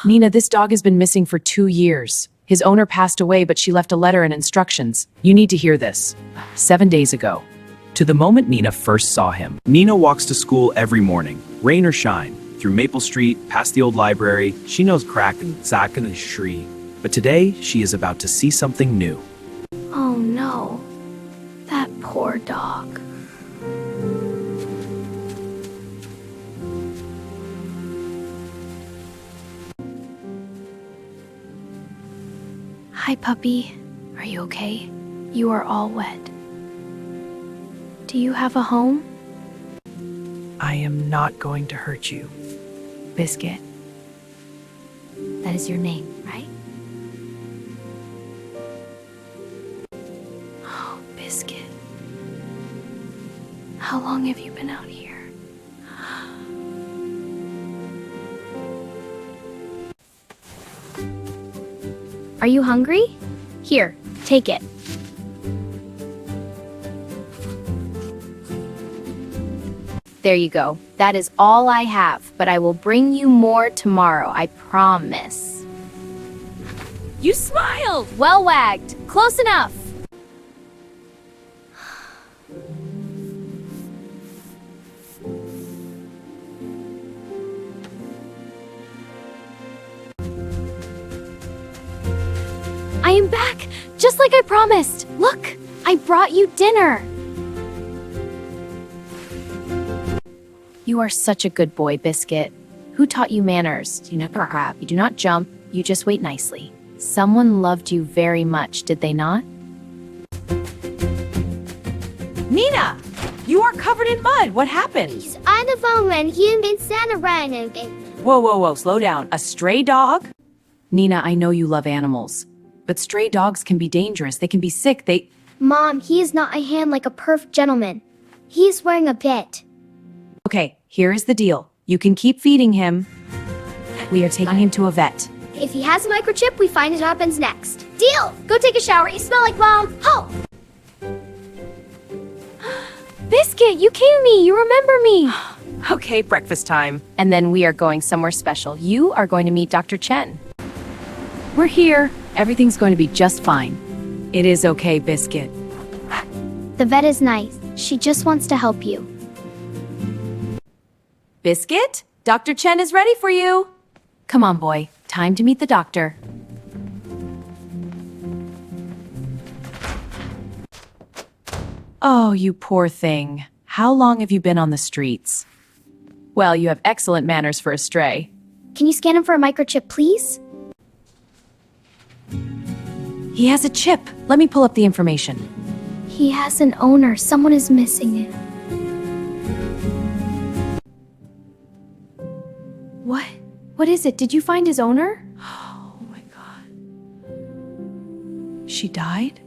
Nina, this dog has been missing for 2 years. His owner passed away, but she left a letter and instructions. You need to hear this. 7 days ago, to the moment Nina first saw him. Nina walks to school every morning, rain or shine, through Maple Street, past the old library. She knows crack and Zack and Shri. But today, she is about to see something new. Oh no, that poor dog. Hi, puppy. Are you okay? You are all wet. Do you have a home? I am not going to hurt you. Biscuit. That is your name, right? Oh, Biscuit. How long have you been out here? Are you hungry? Here, take it. There you go. That is all I have, but I will bring you more tomorrow, I promise. You smiled! Well wagged. Close enough. I am back, just like I promised. Look, I brought you dinner. You are such a good boy, Biscuit. Who taught you manners? You never have. You do not jump, you just wait nicely. Someone loved you very much, did they not? Nina, you are covered in mud. What happened? He's on the phone when he and Santa ran again. Whoa, slow down. A stray dog? Nina, I know you love animals, but stray dogs can be dangerous. They can be sick. Mom, he is not a hand like a perfect gentleman. He is wearing a bit. Okay, here is the deal. You can keep feeding him. We are taking him to a vet. If he has a microchip, we find what happens next. Deal! Go take a shower. You smell like mom. Ho! Biscuit, you came to me. You remember me. Okay, breakfast time. And then we are going somewhere special. You are going to meet Dr. Chen. We're here. Everything's going to be just fine. It is okay, Biscuit. The vet is nice. She just wants to help you. Biscuit, Dr. Chen is ready for you. Come on, boy. Time to meet the doctor. Oh, you poor thing. How long have you been on the streets? Well, you have excellent manners for a stray. Can you scan him for a microchip, please? He has a chip. Let me pull up the information. He has an owner. Someone is missing it. What? What is it? Did you find his owner? Oh my God. She died?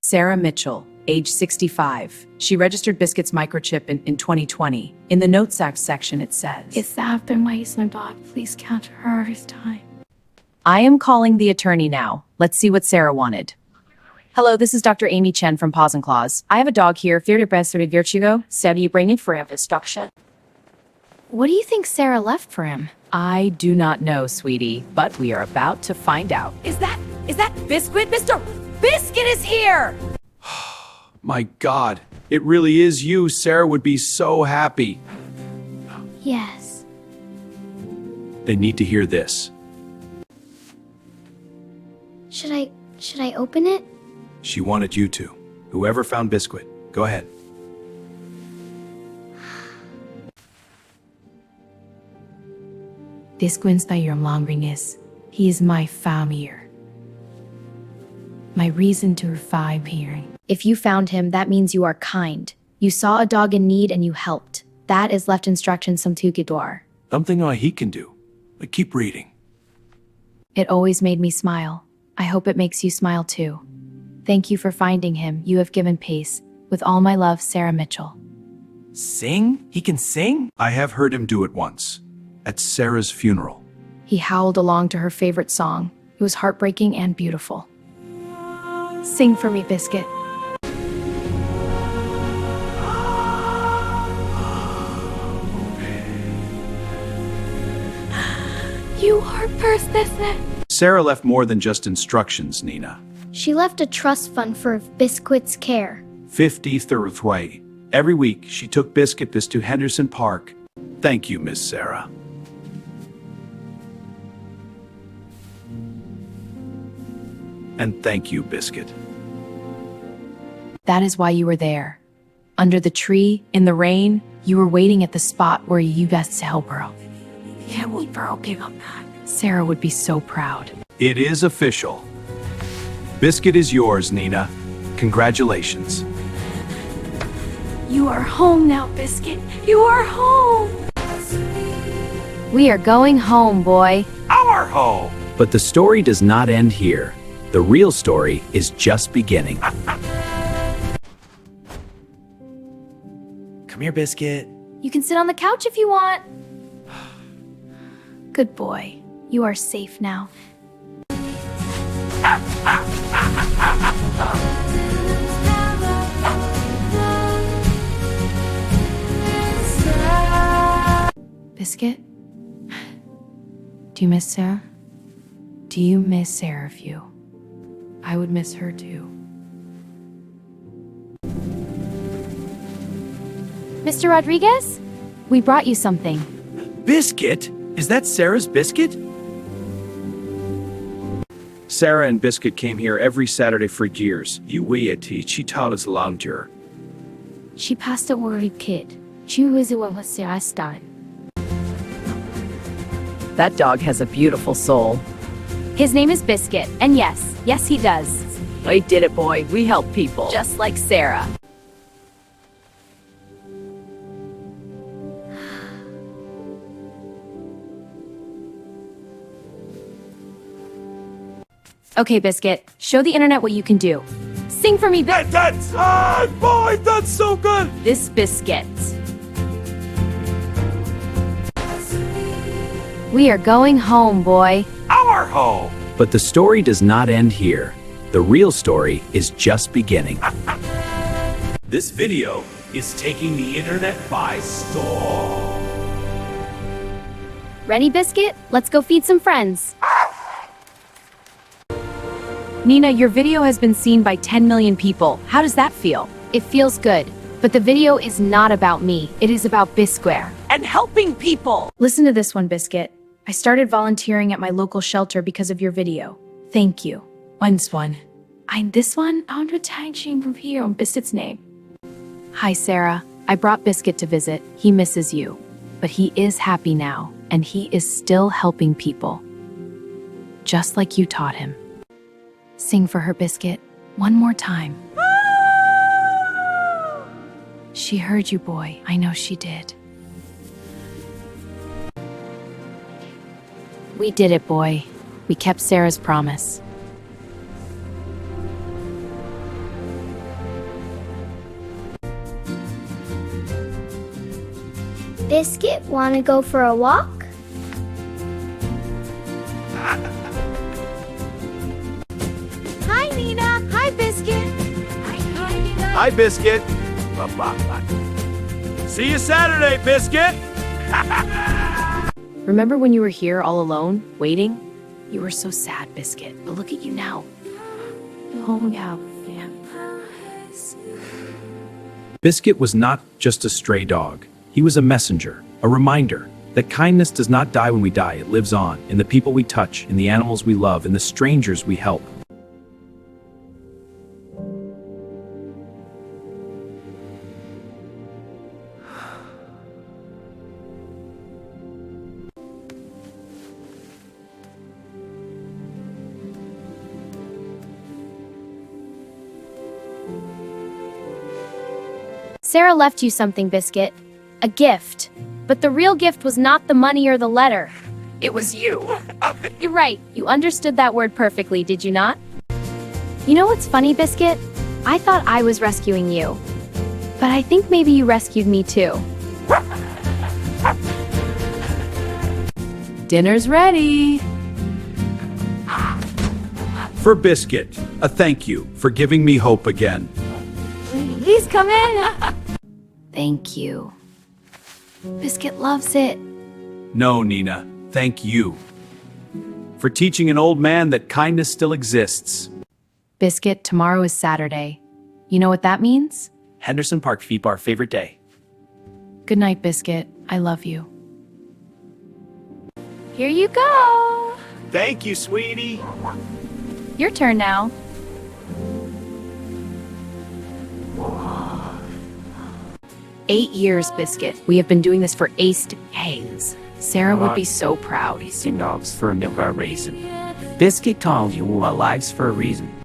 Sarah Mitchell, age 65. She registered Biscuit's microchip in 2020. In the notes section, it says, If that have been my dog, please count her every time. I am calling the attorney now. Let's see what Sarah wanted. Hello, this is Dr. Amy Chen from Paws and Claws. I have a dog here. Fear best Virtugo. So you bring it for instruction. What do you think Sarah left for him? I do not know, sweetie, but we are about to find out. Is that Biscuit? Mr. Biscuit is here! My God, it really is you. Sarah would be so happy. Yes. They need to hear this. Should I open it? She wanted you to. Whoever found Biscuit, go ahead. Biscuit's by your loneliness. He is my family. My reason to revive here. If you found him, that means you are kind. You saw a dog in need and you helped. That is left instructions some to Gidwar. Something he can do. But keep reading. It always made me smile. I hope it makes you smile too. Thank you for finding him. You have given pace. With all my love, Sarah Mitchell. Sing? He can sing? I have heard him do it once. At Sarah's funeral. He howled along to her favorite song. It was heartbreaking and beautiful. Sing for me, Biscuit. You are persistent. Sarah left more than just instructions, Nina. She left a trust fund for Biscuit's care. 53rd way. Every week, she took Biscuit to Henderson Park. Thank you, Miss Sarah. And thank you, Biscuit. That is why you were there. Under the tree, in the rain, you were waiting at the spot where you best to help her out. Yeah, we'll give up that. Sarah would be so proud. It is official. Biscuit is yours, Nina. Congratulations. You are home now, Biscuit. You are home. We are going home, boy. Our home! But the story does not end here. The real story is just beginning. Come here, Biscuit. You can sit on the couch if you want. Good boy. You are safe now. Biscuit? Do you miss Sarah? Do you miss Sarah if you? I would miss her too. Mr. Rodriguez, we brought you something. Biscuit? Is that Sarah's Biscuit? Sarah and Biscuit came here every Saturday for years. She taught us around. She passed a worried kid. She was a Sarah's time. That dog has a beautiful soul. His name is Biscuit, and yes, he does. We did it, boy. We help people. Just like Sarah. Okay, Biscuit, show the internet what you can do. Sing for me, Biscuit. Boy, that's so good! This Biscuit. We are going home, boy. Our home! But the story does not end here. The real story is just beginning. This video is taking the internet by storm. Ready, Biscuit? Let's go feed some friends. Nina, your video has been seen by 10 million people. How does that feel? It feels good, but the video is not about me. It is about Biscuit. And helping people. Listen to this one, Biscuit. I started volunteering at my local shelter because of your video. Thank you. When's one? This one? I'm attaching from here on Biscuit's name. Hi, Sarah. I brought Biscuit to visit. He misses you. But he is happy now, and he is still helping people. Just like you taught him. Sing for her, Biscuit. One more time. She heard you, boy. I know she did. We did it, boy. We kept Sarah's promise. Biscuit, wanna go for a walk? Hi, Nina. Hi, Biscuit. Hi, Biscuit. See you Saturday, Biscuit. Remember when you were here all alone, waiting? You were so sad, Biscuit. But look at you now. Home now. Biscuit was not just a stray dog. He was a messenger, a reminder that kindness does not die when we die. It lives on in the people we touch, in the animals we love, in the strangers we help. Sarah left you something, Biscuit. A gift. But the real gift was not the money or the letter. It was you. You're right. You understood that word perfectly, did you not? You know what's funny, Biscuit? I thought I was rescuing you. But I think maybe you rescued me too. Dinner's ready. For Biscuit, a thank you for giving me hope again. Please come in. Thank you. Biscuit loves it. No, Nina, thank you. for teaching an old man that kindness still exists. Biscuit, tomorrow is Saturday. You know what that means? Henderson Park Feep, our favorite day. Good night, Biscuit. I love you. Here you go. Thank you, sweetie. Your turn now. Eight years, Biscuit. We have been doing this for 8 days. Sarah would be so proud. Dogs for a reason. Biscuit calls you our lives for a reason.